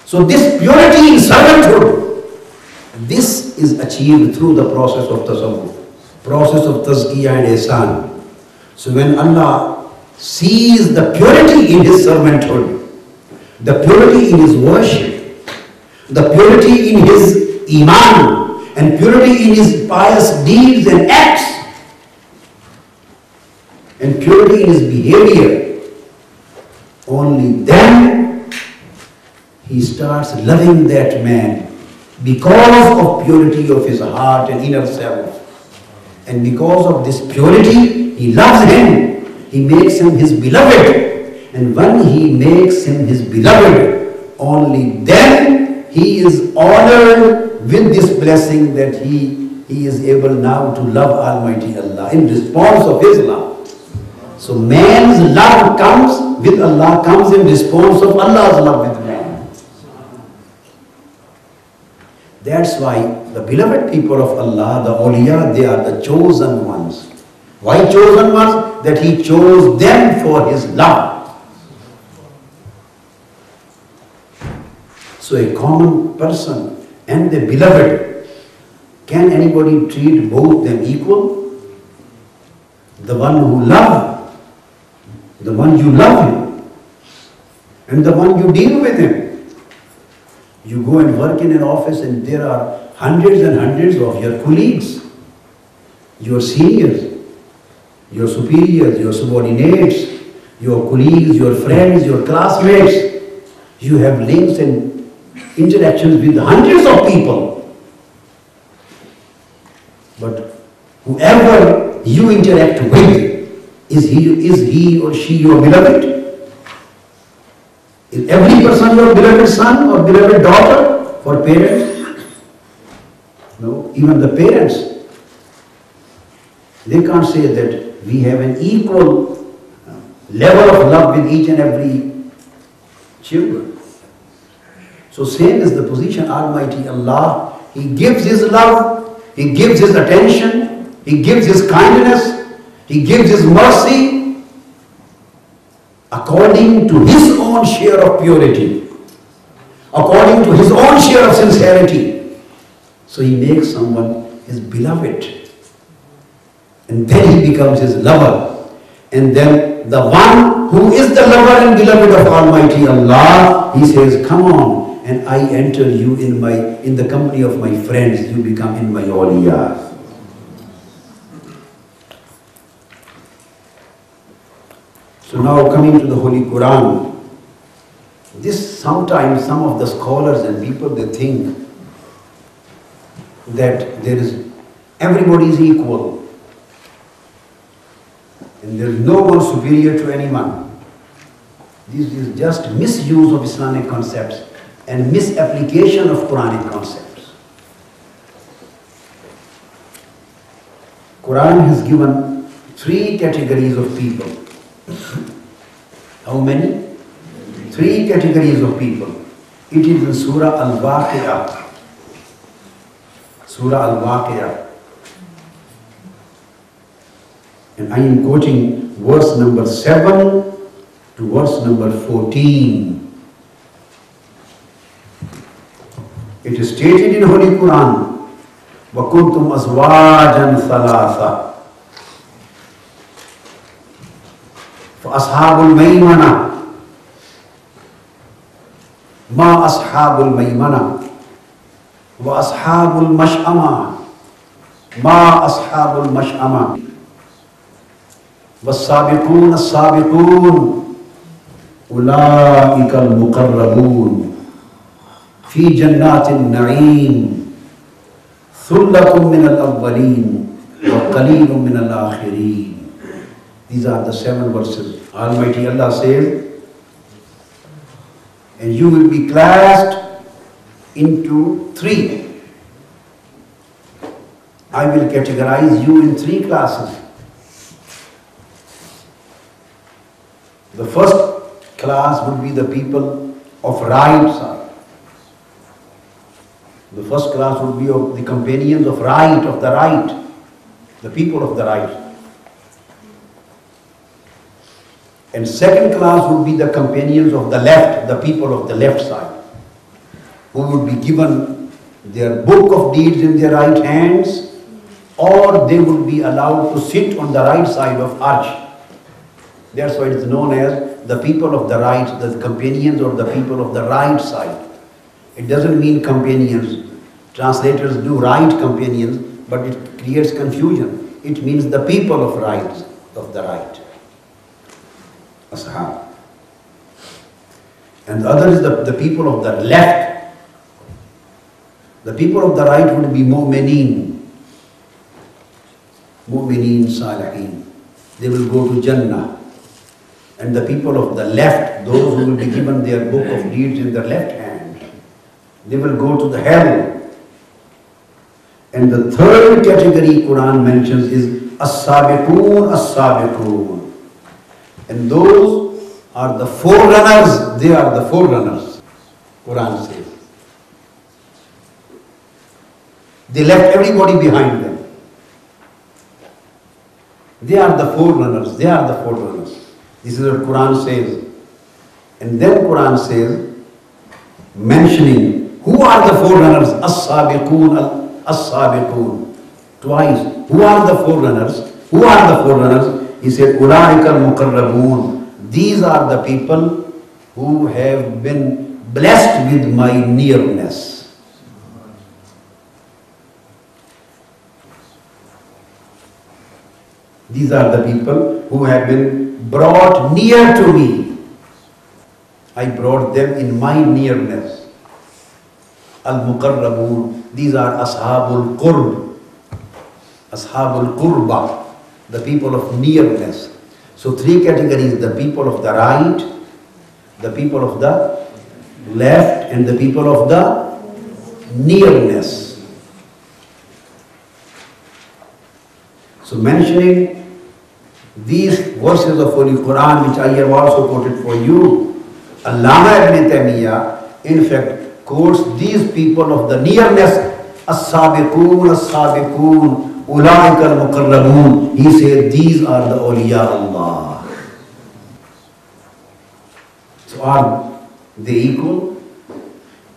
So this purity in servanthood, this is achieved through the process of tasawwuf, process of tazkiyah and ihsan. So when Allah sees the purity in his servanthood, the purity in his worship, the purity in his iman, and purity in his pious deeds and acts, and purity in his behavior, only then he starts loving that man because of purity of his heart and inner self. And because of this purity, he loves him. He makes him his beloved. And when he makes him his beloved, only then he is honored with this blessing that he is able now to love Almighty Allah in response of his love. So man's love comes with Allah, comes in response of Allah's love with man. That's why the beloved people of Allah, the awliya, they are the chosen ones. Why chosen ones? That he chose them for his love. So a common person and the beloved, can anybody treat both them equal? The one who loves, the one you love him, and the one you deal with him. You go and work in an office and there are hundreds and hundreds of your colleagues, your seniors, your superiors, your subordinates, your colleagues, your friends, your classmates. You have links and interactions with hundreds of people. But whoever you interact with, is he or she your beloved? Is every person your beloved son or beloved daughter for parents? No, even the parents, they can't say that we have an equal level of love with each and every children. So same is the position Almighty Allah. He gives his love, he gives his attention, he gives his kindness, he gives his mercy according to his own share of purity, according to his own share of sincerity. So he makes someone his beloved, and then he becomes his lover. And then the one who is the lover and beloved of Almighty Allah, he says, come on, and I enter you in the company of my friends, you become in my awliya. So now coming to the Holy Quran, this sometimes some of the scholars and people, they think that everybody is equal and there is no one superior to anyone. This is just misuse of Islamic concepts and misapplication of Quranic concepts. Quran has given 3 categories of people. How many? 3 categories of people. It is in Surah Al-Waqi'ah. Surah Al-Waqi'ah. And I am quoting verse number 7 to verse number 14. It is stated in Holy Quran, وَكُنْتُمْ أَزْوَاجًا ثَلَاثًا فَأَصْحَابُ الْمَيْمَنَةِ مَا أَصْحَابُ الْمَيْمَنَةِ وَأَصْحَابُ الْمَشْأَمَةِ مَا أَصْحَابُ الْمَشْأَمَةِ وَالسَّابِقُونَ السَّابِقُونَ أُولَئِكَ الْمُقَرَّبُونَ في جنات النعيم ثلة من الأولين وقليل من الآخرين. These are the 7 verses. Almighty Allah says, and you will be classed into 3. I will categorize you in 3 classes. The first class would be the people of right side. The first class would be of the companions of right, of the right, the people of the right. And second class would be the companions of the left, the people of the left side. who would be given their book of deeds in their right hands, or they would be allowed to sit on the right side of arsh. That's why it is known as the people of the right, the companions or the people of the right side. It doesn't mean companions. Translators do right companions, but it creates confusion. It means the people of right, of the right. Ashab. And the other is the people of the left. The people of the right would be mu'mineen. Mu'mineen salihin. They will go to Jannah. And the people of the left, those who will be given their book of deeds in their left hand, they will go to the hell. And the third category Quran mentions is as-sabiqoon, as-sabiqoon. And those are the forerunners, they are the forerunners, Quran says. They left everybody behind them. They are the forerunners, they are the forerunners. This is what Quran says. And then Quran says, mentioning who are the forerunners, as-sabiqoon, as-sabiqoon. Twice. Who are the forerunners? Who are the forerunners? He said, Ulaika al-muqarraboon. These are the people who have been blessed with my nearness. These are the people who have been brought near to me. I brought them in my nearness. Al-muqarraboon. These are ashabul qurb. Ashabul qurba. The people of nearness. So three categories: the people of the right, the people of the left, and the people of the nearness. So mentioning these verses of Holy Quran, which I have also quoted for you, Allama Ibn Taymiyyah in fact quotes these people of the nearness, as-sabiqoon, as-sabiqoon, ulaika al-muqarraboon. He said these are the awliya Allah. So are they equal?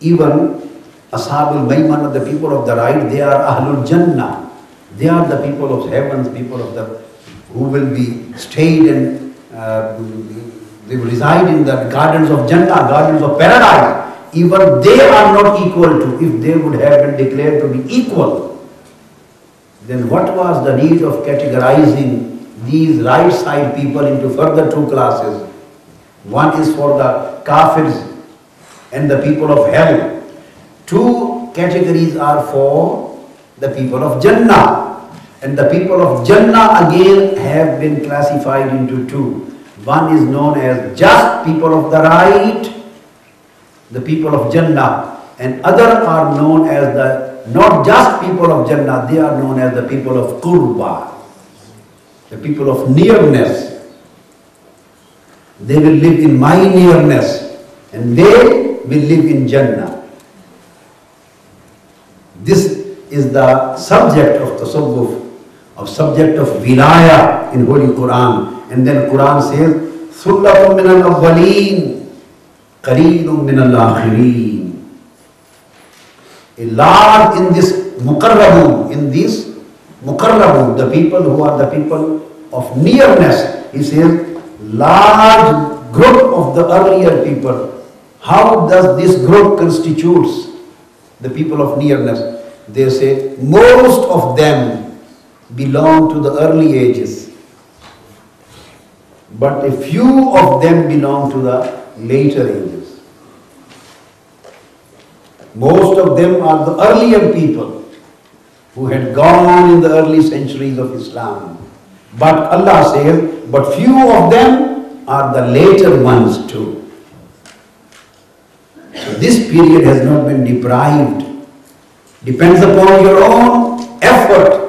Even Ashabul Maymana, the people of the right, they are Ahlul Jannah. They are the people of heavens, people of the who will be stayed and they will reside in the gardens of Jannah, gardens of paradise. Even they are not equal to, if they would have been declared to be equal, then what was the need of categorizing these right side people into further two classes? One is for the kafirs and the people of hell. Two categories are for the people of Jannah. And the people of Jannah again have been classified into two. One is known as just people of the right, the people of Jannah, and other are known as the not just people of Jannah, they are known as the people of Qurba, the people of nearness. They will live in my nearness and they will live in Jannah. This is the subject of tasawwuf, of subject of wilaya in Holy Quran. And then Quran says, Sullatun min al-awwaleen, Qaleelun min al-akhirin. A large in this muqarrabun, the people who are the people of nearness. He says, large group of the earlier people. How does this group constitutes the people of nearness? They say most of them belong to the early ages, but a few of them belong to the later ages. Most of them are the earlier people who had gone in the early centuries of Islam. But Allah says, but few of them are the later ones too. So this period has not been deprived. Depends upon your own effort.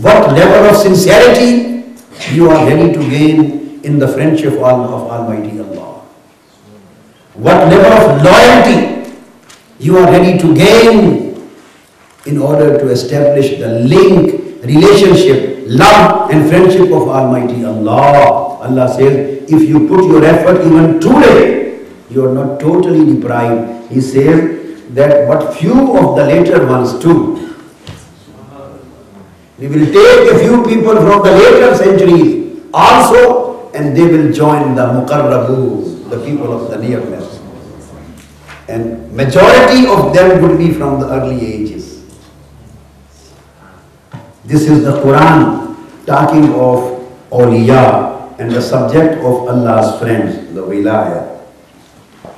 What level of sincerity you are ready to gain in the friendship of Almighty Allah. What level of loyalty you are ready to gain in order to establish the link, relationship, love and friendship of Almighty Allah. Allah says, if you put your effort even today, you are not totally deprived. He says, that but few of the later ones too. We will take a few people from the later centuries also, and they will join the Muqarrabun, the people of the nearness. And majority of them would be from the early ages. This is the Quran talking of awliya and the subject of Allah's friends, the wilayah.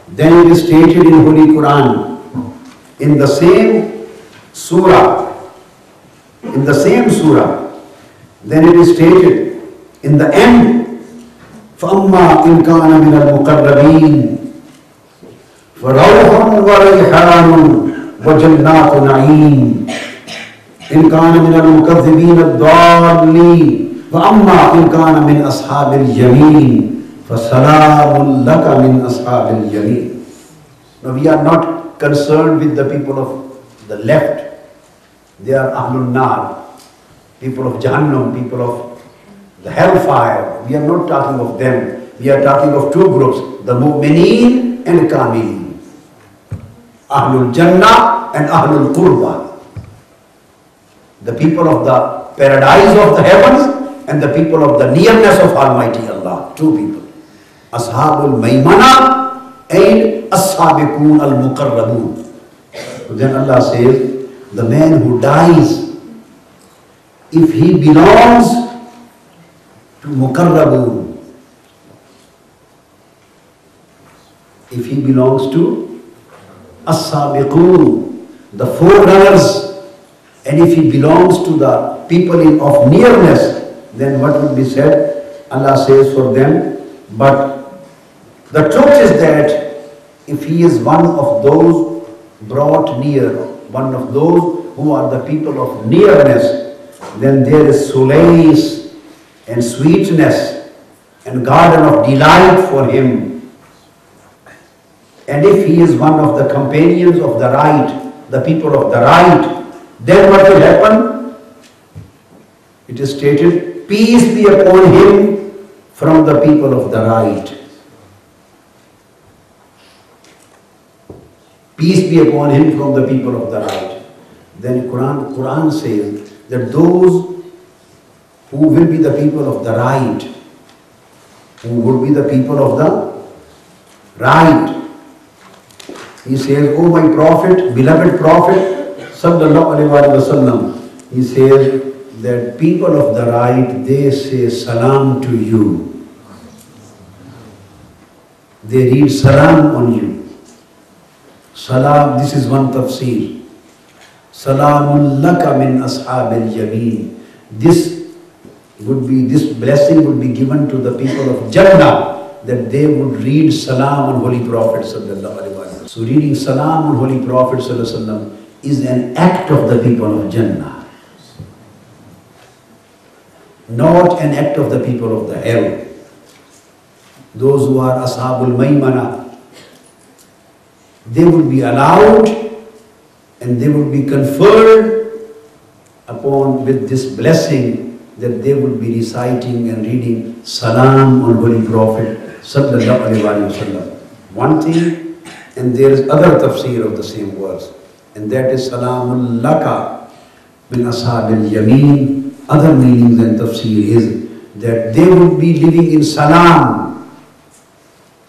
Then it is stated in Holy Quran, in the same surah, then it is stated in the end, فَأَمَّا إِنْ كَانَ مِنَ الْمُقَرَّبِينَ فَرَوْحٌ وَرَيْحَانٌ وَجَنَّاتُ نَعِيمٍ إِنْ كَانَ مِنَ الْمُكَذِّبِينَ الضَّالِّينَ فَأَمَّا إِنْ كَانَ مِنْ أَصْحَابِ الْيَمِينِ فَسَلَامٌ لَكَ مِنْ أَصْحَابِ الْيَمِينِ. Now we are not concerned with the people of the left. They are Ahlul Nar, people of Jahannam, people of the hellfire. We are not talking of them. We are talking of two groups, the Mu'mineen and Kamilin. Ahlul Jannah and Ahlul Qurba. The people of the paradise of the heavens and the people of the nearness of Almighty Allah. Two people. Ashabul Maymana and As-Sabiqun al-Muqarrabun. Then Allah says, the man who dies, if he belongs to Muqarrabun, if he belongs to As-Sabiqun, the forerunners, and if he belongs to the people of nearness, then what will be said? Allah says for them, but the truth is that if he is one of those brought near, one of those who are the people of nearness, then there is solace and sweetness and garden of delight for him. And if he is one of the companions of the right, the people of the right, then what will happen? It is stated, peace be upon him from the people of the right. Peace be upon him from the people of the right. Then Quran says that those who will be the people of the right, who will be the people of the right, he says, oh my Prophet, beloved Prophet, sallallahu alaihi wasallam, he says that people of the right, they say salam to you. They read salam on you. Salam, this is one tafsir. Salamun laka min ashabil yameen. This blessing would be given to the people of Jannah, that they would read salam on Holy Prophet sallallahu alaihi wasallam. So reading salam on Holy Prophet sallallahu alaihi wasallam is an act of the people of Jannah, not an act of the people of the hell. Those who are Ashabul Maymana, they will be allowed and they will be conferred upon with this blessing that they will be reciting and reading salam on Holy Prophet sallallahu alaihi wasallam. One thing, and there is other tafsir of the same verse, and that is salamul laka min ashabil yameen. Other meanings and tafsir is that they will be living in salam.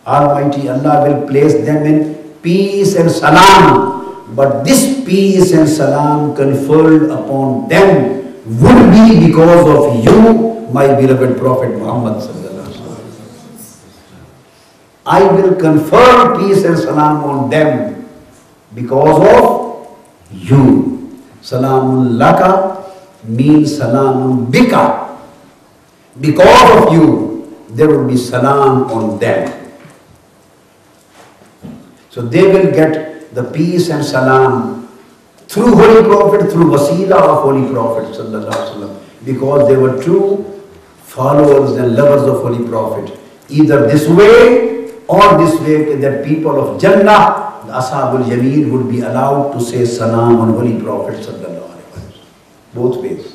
Almighty Allah will place them in peace and salam, but this peace and salam conferred upon them would be because of you, my beloved Prophet Muhammad sallallahu alaihi wasallam. I will confer peace and salam on them because of you. Salamun laka means salamun bika. Because of you, there will be salam on them. So they will get the peace and salam through Holy Prophet, through wasila of Holy Prophet sallallahu alaihi wasallam, because they were true followers and lovers of Holy Prophet. Either this way or this way, that people of Jannah, the Ashabul Yameen, would be allowed to say salam on Holy Prophet sallallahu alaihi wasallam. Both ways.